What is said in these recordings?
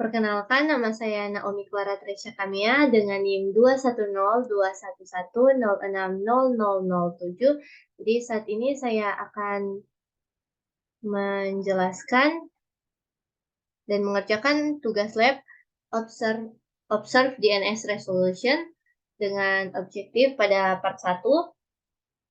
Perkenalkan, nama saya Naomi Clara Tresya Kamia dengan NIM 2102110600007. Jadi saat ini saya akan menjelaskan dan mengerjakan tugas lab Observe DNS Resolution dengan objektif pada part 1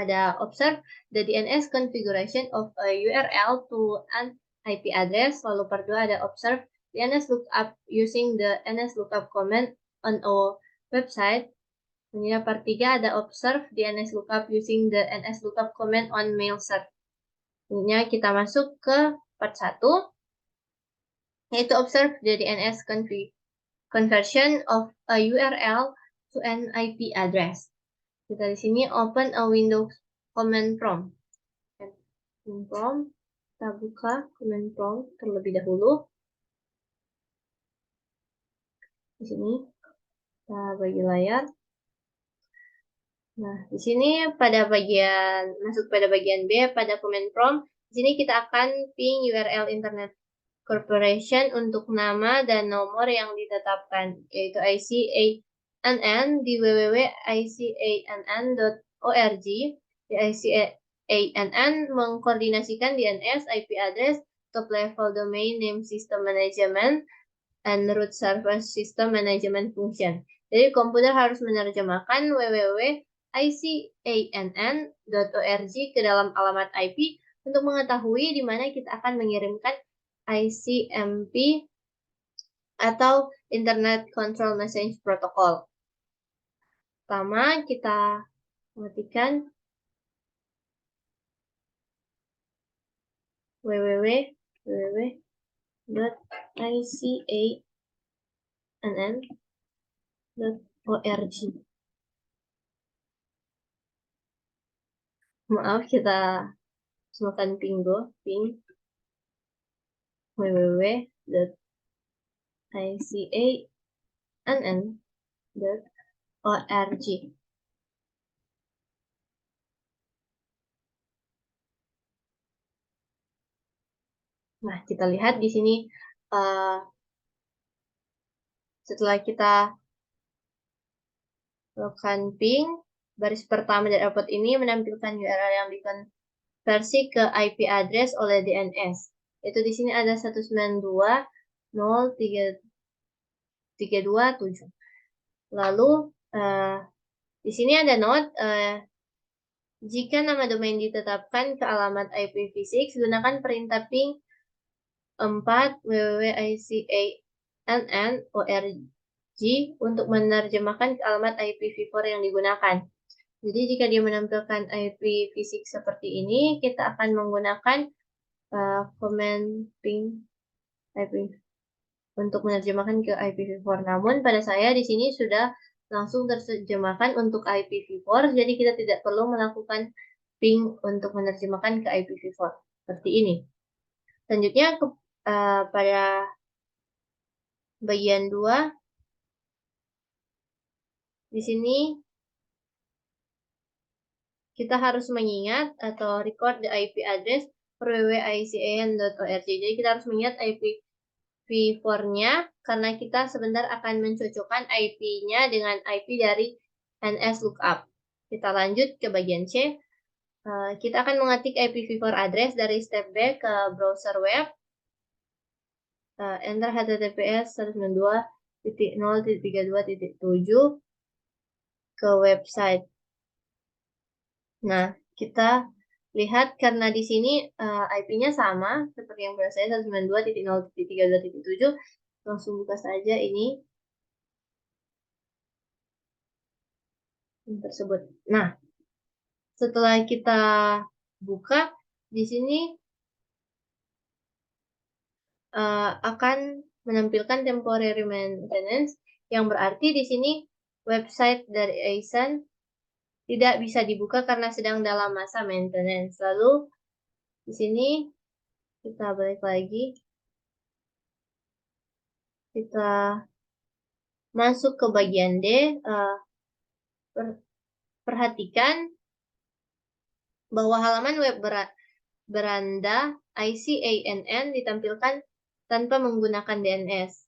ada observe the DNS configuration of a URL to an IP address, lalu part 2 ada observe DNS lookup using the NS lookup command on a website. Kemudian part 3 ada observe DNS lookup using the NS lookup command on mail server. Kemudian kita masuk ke part 1, yaitu observe the DNS conversion of a URL to an IP address. Kita di sini open a Windows command prompt. Kita buka command prompt terlebih dahulu. Di sini kita bagi layar. Nah, di sini masuk pada bagian B pada command prompt. Di sini kita akan ping URL Internet Corporation untuk nama dan nomor yang ditetapkan, yaitu ICANN di www.icann.org. Di ICANN mengkoordinasikan DNS, IP address, top level domain name system management, and root server system management function. Jadi komputer harus menerjemahkan www.icann.org ke dalam alamat IP untuk mengetahui di mana kita akan mengirimkan ICMP atau Internet Control Message Protocol. Pertama, kita mengetikkan www.icann.org. Maaf, kita semakan ping www.icann.org. Nah, kita lihat di sini setelah kita lakukan ping, baris pertama dari output ini menampilkan URL yang dikonversi ke IP address oleh DNS. Itu di sini ada 192.0.3.2.7. Lalu di sini ada note, jika nama domain ditetapkan ke alamat IPv6, gunakan perintah ping 4 www.icann.org untuk menerjemahkan ke alamat IPv4 yang digunakan. Jadi jika dia menampilkan IPv6 seperti ini, kita akan menggunakan command ping IP untuk menerjemahkan ke IPv4. Namun pada saya di sini sudah langsung terjemahkan untuk IPv4, jadi kita tidak perlu melakukan ping untuk menerjemahkan ke IPv4 seperti ini. Selanjutnya pada bagian 2, di sini kita harus mengingat atau record the IP address for www.icann.org. Jadi kita harus mengingat IPv4-nya karena kita sebentar akan mencocokkan IP-nya dengan IP dari NS lookup. Kita lanjut ke bagian C. Kita akan mengetik IPv4 address dari step B ke browser web. Enter https 192.0.32.7 ke website. Nah, kita lihat karena di sini IP-nya sama seperti yang pada saya 192.0.32.7, langsung buka saja ini tersebut. Nah, setelah kita buka di sini akan menampilkan temporary maintenance, yang berarti di sini website dari icann tidak bisa dibuka karena sedang dalam masa maintenance. Lalu di sini kita balik lagi, kita masuk ke bagian D. Perhatikan bahwa halaman web beranda ICANN ditampilkan tanpa menggunakan DNS.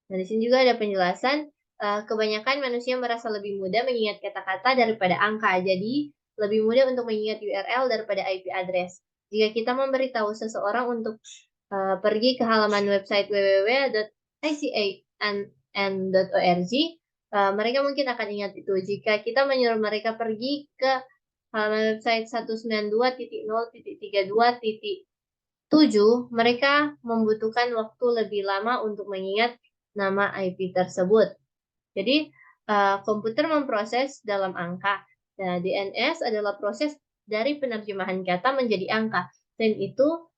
Nah, di sini juga ada penjelasan, kebanyakan manusia merasa lebih mudah mengingat kata-kata daripada angka. Jadi, lebih mudah untuk mengingat URL daripada IP address. Jika kita memberitahu seseorang untuk pergi ke halaman website www.ican.org, mereka mungkin akan ingat itu. Jika kita menyuruh mereka pergi ke halaman website 192.0.32.7, mereka membutuhkan waktu lebih lama untuk mengingat nama IP tersebut. Jadi, komputer memproses dalam angka. Nah, DNS adalah proses dari penerjemahan kata menjadi angka. Dan itu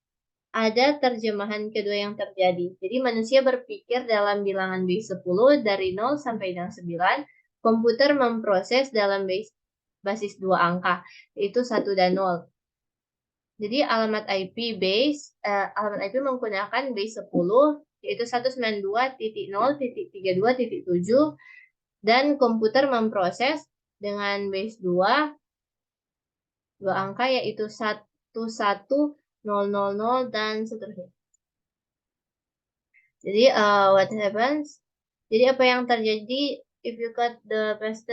ada terjemahan kedua yang terjadi. Jadi, manusia berpikir dalam bilangan base 10 dari 0 sampai dengan 9. Komputer memproses dalam basis 2 angka, yaitu 1 dan 0. Jadi alamat IP menggunakan base 10, yaitu 192.0.32.7, dan komputer memproses dengan base 2 angka, yaitu 11000 dan seterusnya. Jadi what happens? Jadi apa yang terjadi if you cut the paste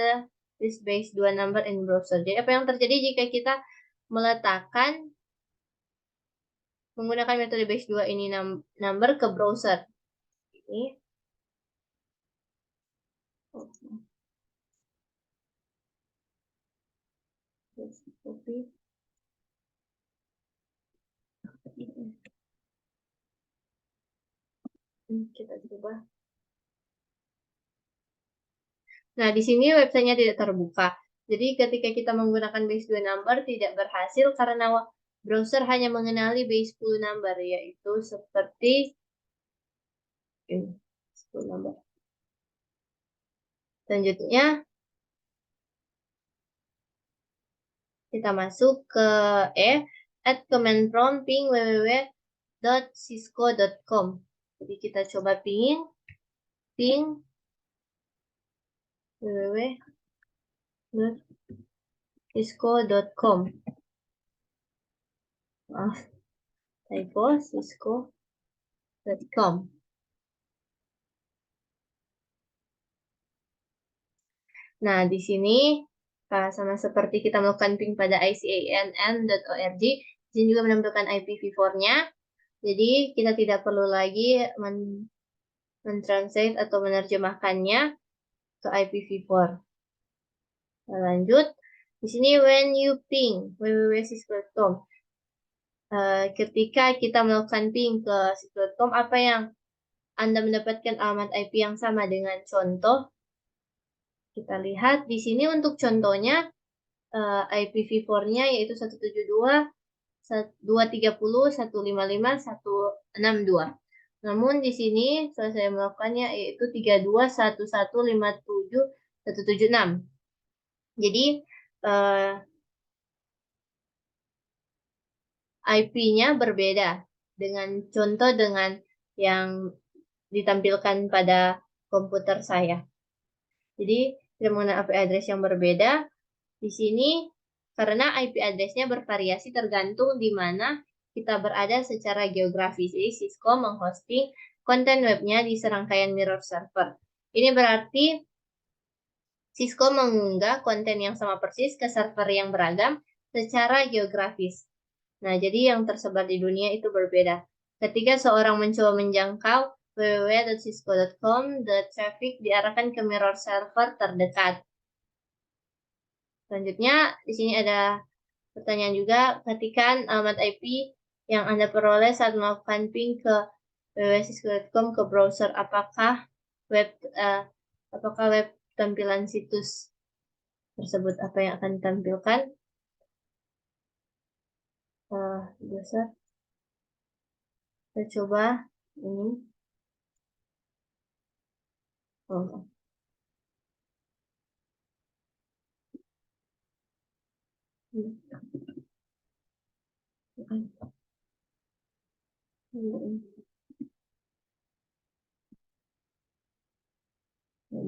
this base 2 number in browser? Jadi apa yang terjadi jika kita meletakkan menggunakan metode base 2 ini number ke browser? Ini copy. Kita coba. Nah, di sini websitenya tidak terbuka. Jadi ketika kita menggunakan base 2 number tidak berhasil karena browser hanya mengenali base 10 number, yaitu seperti ini, 10 number. Selanjutnya kita masuk ke add command prompt ping www.cisco.com. Jadi kita coba ping www.cisco.com. Maaf, typo, cisco.com. Nah, di sini sama seperti kita melakukan ping pada icann.org, di sini juga menampilkan IPv4-nya. Jadi kita tidak perlu lagi mentranslate atau menerjemahkannya ke IPv4. Nah, lanjut. Di sini when you ping www.cisco.com, ketika kita melakukan ping ke cisco.com, apa yang Anda mendapatkan alamat IP yang sama dengan contoh. Kita lihat di sini untuk contohnya IPv4-nya yaitu 172.230.155.162. Namun di sini setelah saya melakukannya yaitu 32.1157.176. Jadi IP-nya berbeda dengan contoh dengan yang ditampilkan pada komputer saya. Jadi kita menggunakan IP address yang berbeda. Di sini karena IP address-nya bervariasi tergantung di mana kita berada secara geografis. Jadi Cisco menghosting konten webnya di serangkaian mirror server. Ini berarti Cisco mengunggah konten yang sama persis ke server yang beragam secara geografis. Nah, jadi yang tersebar di dunia itu berbeda. Ketika seorang mencoba menjangkau www.cisco.com, the traffic diarahkan ke mirror server terdekat. Selanjutnya, di sini ada pertanyaan juga, ketikan alamat IP yang Anda peroleh saat melakukan ping ke www.cisco.com ke browser. Apakah web tampilan situs tersebut apa yang akan ditampilkan? Biasa. Kita coba ini. Di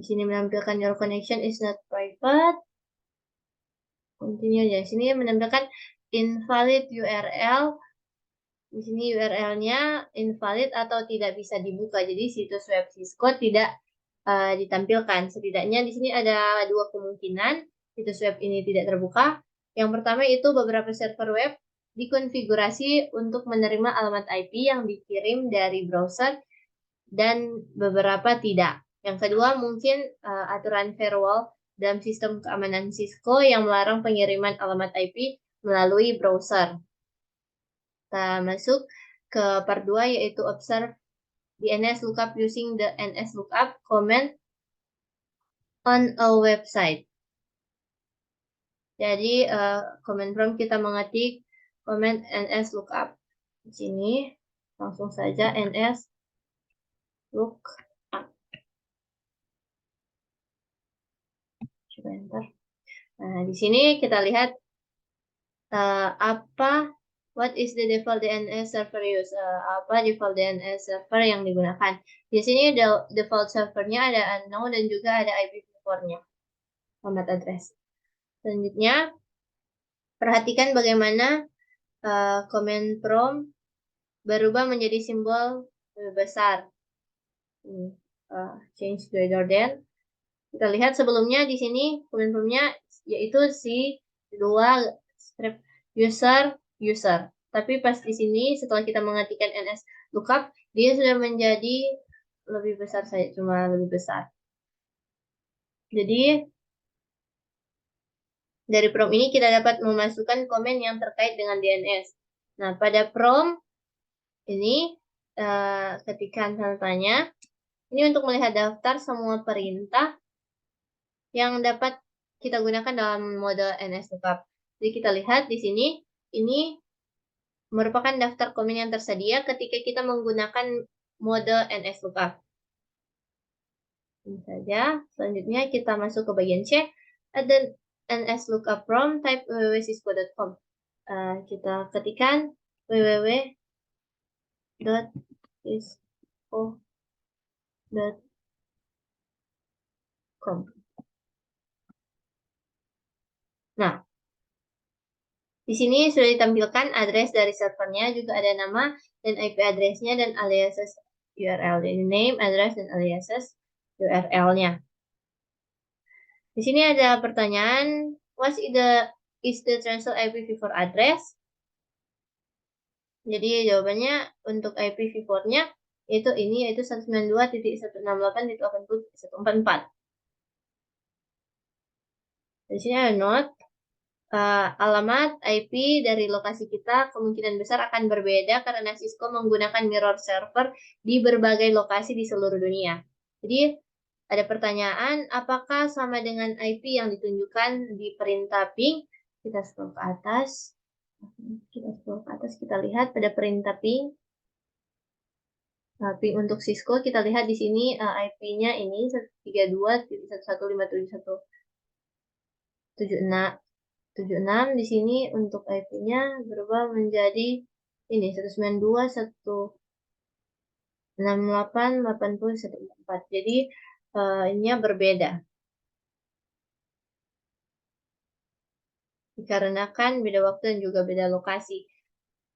sini menampilkan your connection is not private. Continue ya. Sini menampilkan invalid URL Di sini URL-nya invalid atau tidak bisa dibuka. Jadi situs web Cisco tidak ditampilkan. Setidaknya di sini ada dua kemungkinan situs web ini tidak terbuka. Yang pertama itu beberapa server web dikonfigurasi untuk menerima alamat IP yang dikirim dari browser dan beberapa tidak. Yang kedua mungkin aturan firewall dalam sistem keamanan Cisco yang melarang pengiriman alamat IP melalui browser. Kita masuk ke part 2 yaitu observe DNS lookup using the NS lookup command on a website. Jadi command prompt kita mengetik command NS lookup. Di sini langsung saja NS lookup. Coba enter. Nah, di sini kita lihat what is the default DNS server use? Apa default DNS server yang digunakan? Di sini default servernya ada unknown dan juga ada IPv4-nya, format address. Selanjutnya, perhatikan bagaimana command prompt berubah menjadi simbol lebih besar. Change greater than. Kita lihat sebelumnya di sini command prompt-nya yaitu si dua strip user. Tapi pas di sini setelah kita mengetikkan NS lookup, dia sudah menjadi lebih besar saja, cuma lebih besar. Jadi dari prompt ini kita dapat memasukkan komen yang terkait dengan DNS. Nah, pada prompt ini ketikkan tanda tanya. Ini untuk melihat daftar semua perintah yang dapat kita gunakan dalam mode NS lookup. Jadi kita lihat di sini, ini merupakan daftar komen yang tersedia ketika kita menggunakan mode NS lookup. Ini saja. Selanjutnya kita masuk ke bagian C. Ada NS lookup prompt type www.cisco.com. Kita ketikkan www.cisco.com. Nah, di sini sudah ditampilkan address dari servernya, juga ada nama dan IP address-nya dan aliases URL. Jadi name, address, dan aliases URL-nya. Di sini ada pertanyaan, what is the transfer IPv4 address? Jadi jawabannya untuk IPv4-nya yaitu ini, yaitu 192.168.80.144. Di sini ada note. Alamat IP dari lokasi kita kemungkinan besar akan berbeda karena Cisco menggunakan mirror server di berbagai lokasi di seluruh dunia. Jadi ada pertanyaan, apakah sama dengan IP yang ditunjukkan di perintah ping? Kita scroll ke atas. Kita lihat pada perintah ping. Ping untuk Cisco kita lihat di sini IP-nya ini 132.168.76. Di sini untuk IP-nya berubah menjadi ini 192.168.80.144. Jadi ininya berbeda. Dikarenakan beda waktu dan juga beda lokasi.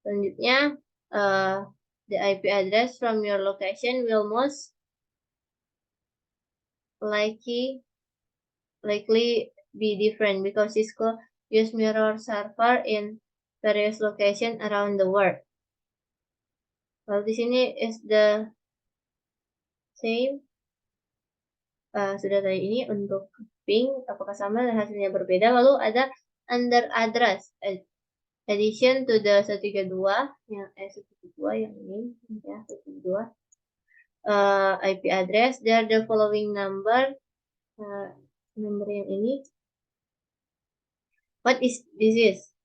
Selanjutnya the IP address from your location will most likely be different because Cisco use mirror server in various locations around the world. Kalau di sini is the same. Sudah tadi ini untuk ping apakah sama dan hasilnya berbeda. Lalu ada under address addition to the 132 yang 132 yang ini ya 132 IP address there the following number nomor yang ini. What is this?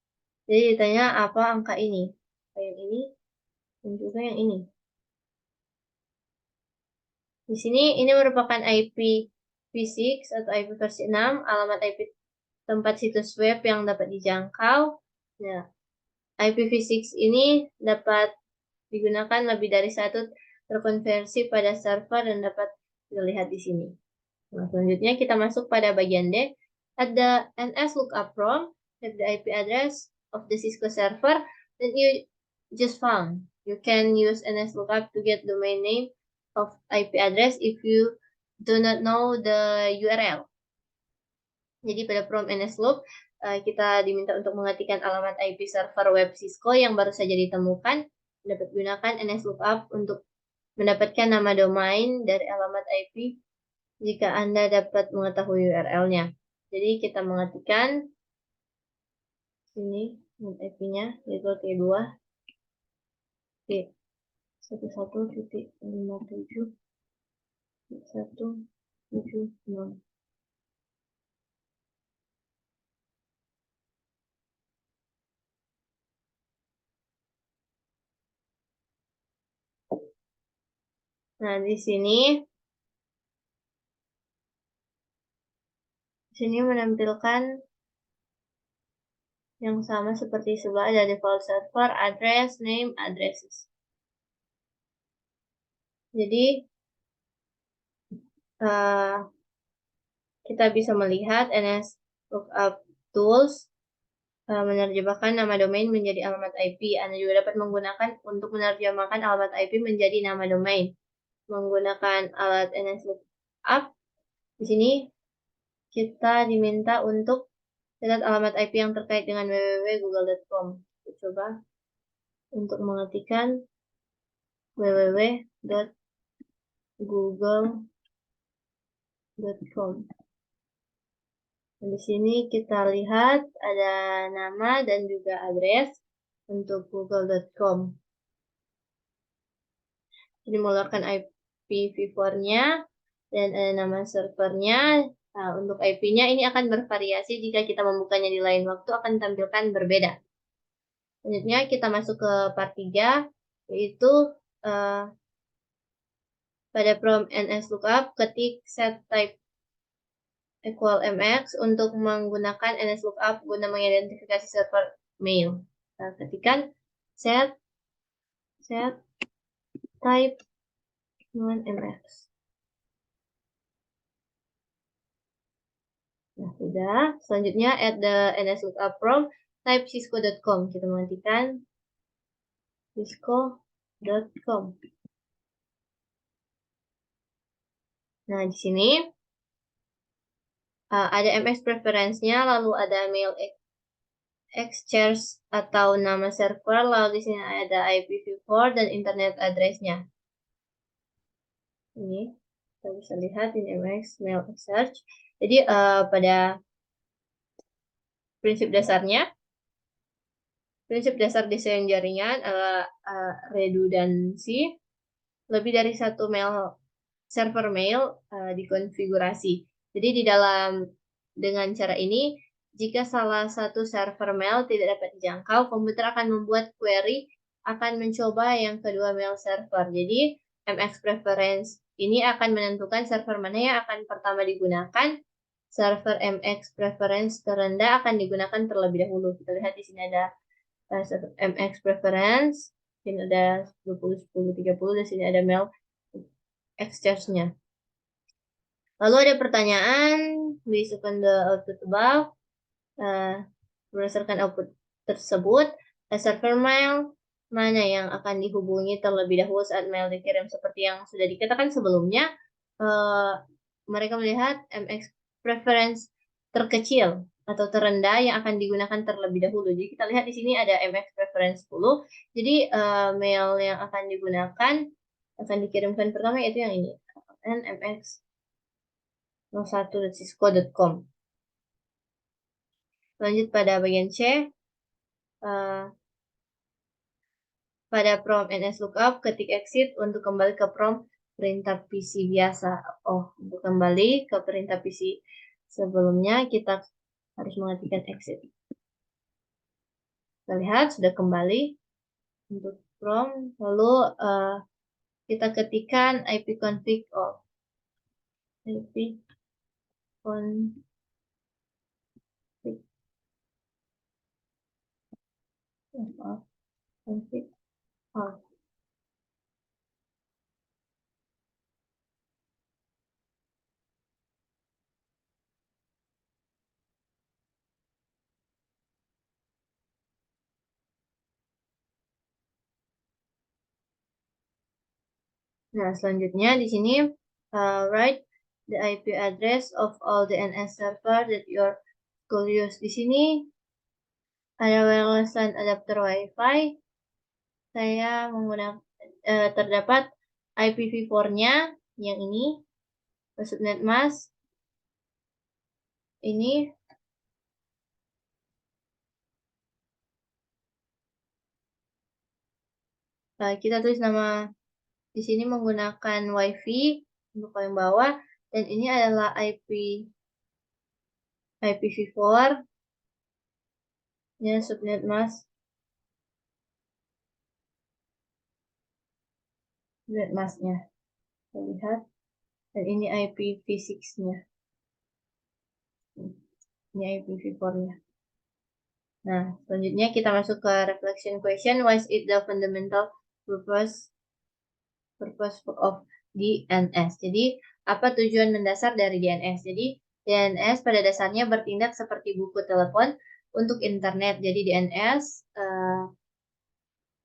Jadi ditanya apa angka ini? Yang ini dan juga yang ini. Di sini ini merupakan IPv6 atau IP versi 6, alamat IP tempat situs web yang dapat dijangkau. Nah, IPv6 ini dapat digunakan lebih dari satu terkonversi pada server dan dapat dilihat di sini. Nah, selanjutnya kita masuk pada bagian D. Ada NS lookup prompt, the IP address of the Cisco server, dan just found. You can use NSLOOKUP to get domain name of IP address if you do not know the URL. Jadi pada prompt NSLOOK, kita diminta untuk mengetikkan alamat IP server web Cisco yang baru saja ditemukan. Dapat gunakan NSLOOKUP untuk mendapatkan nama domain dari alamat IP jika Anda dapat mengetahui URL-nya. Jadi kita mengetikkan sini IP-nya yaitu T2 T11.57.170. Nah, di sini menampilkan yang sama seperti sebelah, ada default server, address, name, addresses. Jadi kita bisa melihat NSLOOKUP tools menerjemahkan nama domain menjadi alamat IP. Anda juga dapat menggunakan untuk menerjemahkan alamat IP menjadi nama domain. Menggunakan alat NSLOOKUP, di sini kita diminta untuk lihat alamat IP yang terkait dengan www.google.com. Kita coba untuk mengetikkan www.google.com. Di sini kita lihat ada nama dan juga address untuk google.com. Jadi mengeluarkan IPv4-nya dan ada nama servernya. Nah, untuk IP-nya ini akan bervariasi jika kita membukanya di lain waktu akan tampilkan berbeda. Selanjutnya kita masuk ke part 3, yaitu pada prompt NSLOOKUP ketik set type equal MX untuk menggunakan NSLOOKUP guna mengidentifikasi server mail. Nah, ketikkan set type dengan MX. Nah, sudah. Selanjutnya add the NSLOOKUP prompt type cisco.com. Kita mengetikkan cisco.com. Nah, di sini ada MX preference-nya, lalu ada mail exchange atau nama server, lalu di sini ada IPv4 dan internet address-nya. Ini kita bisa lihat ini MX mail exchange. Jadi pada prinsip dasar desain jaringan adalah redundansi. Lebih dari satu server mail dikonfigurasi. Jadi dengan cara ini, jika salah satu server mail tidak dapat dijangkau, komputer akan membuat query akan mencoba yang kedua mail server. Jadi MX preference ini akan menentukan server mana yang akan pertama digunakan. Server MX preference terendah akan digunakan terlebih dahulu. Kita lihat di sini ada MX preference, ini ada 20, 10, 30, di sini ada mail exchange-nya. Lalu ada pertanyaan, based upon the output above, berdasarkan output tersebut, server mail mana yang akan dihubungi terlebih dahulu saat mail dikirim. Seperti yang sudah dikatakan sebelumnya, mereka melihat MX preference terkecil atau terendah yang akan digunakan terlebih dahulu. Jadi kita lihat di sini ada MX preference 10. Jadi mail yang akan digunakan akan dikirimkan pertama yaitu yang ini, MX 01.cisco.com. Lanjut pada bagian C. Pada prompt NSLOOKUP, ketik exit untuk kembali ke prompt perintah PC biasa. Untuk kembali ke perintah PC sebelumnya, kita harus mengetikkan exit. Kita lihat sudah kembali untuk prompt. Lalu kita ketikkan ipconfig of ipconfig config of. Nah, selanjutnya di sini write the IP address of all DNS server that your school use. Di sini ada wireless LAN adapter WiFi. Saya menggunakan terdapat IPv4-nya yang ini, subnet mask ini. Kita tulis nama di sini menggunakan WiFi untuk paling bawah, dan ini adalah IPv4 nya subnet mask subnet masknya. Kita lihat, dan ini IPv6-nya. Ini IPv4-nya. Nah, selanjutnya kita masuk ke reflection question. Why is it the fundamental purpose of DNS? Jadi, apa tujuan mendasar dari DNS? Jadi, DNS pada dasarnya bertindak seperti buku telepon untuk internet. Jadi, DNS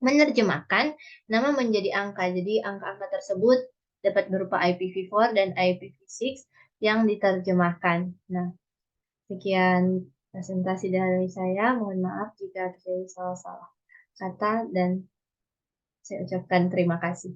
menerjemahkan nama menjadi angka. Jadi, angka-angka tersebut dapat berupa IPv4 dan IPv6 yang diterjemahkan. Nah, sekian presentasi dari saya. Mohon maaf jika terjadi salah-salah kata, dan saya ucapkan terima kasih.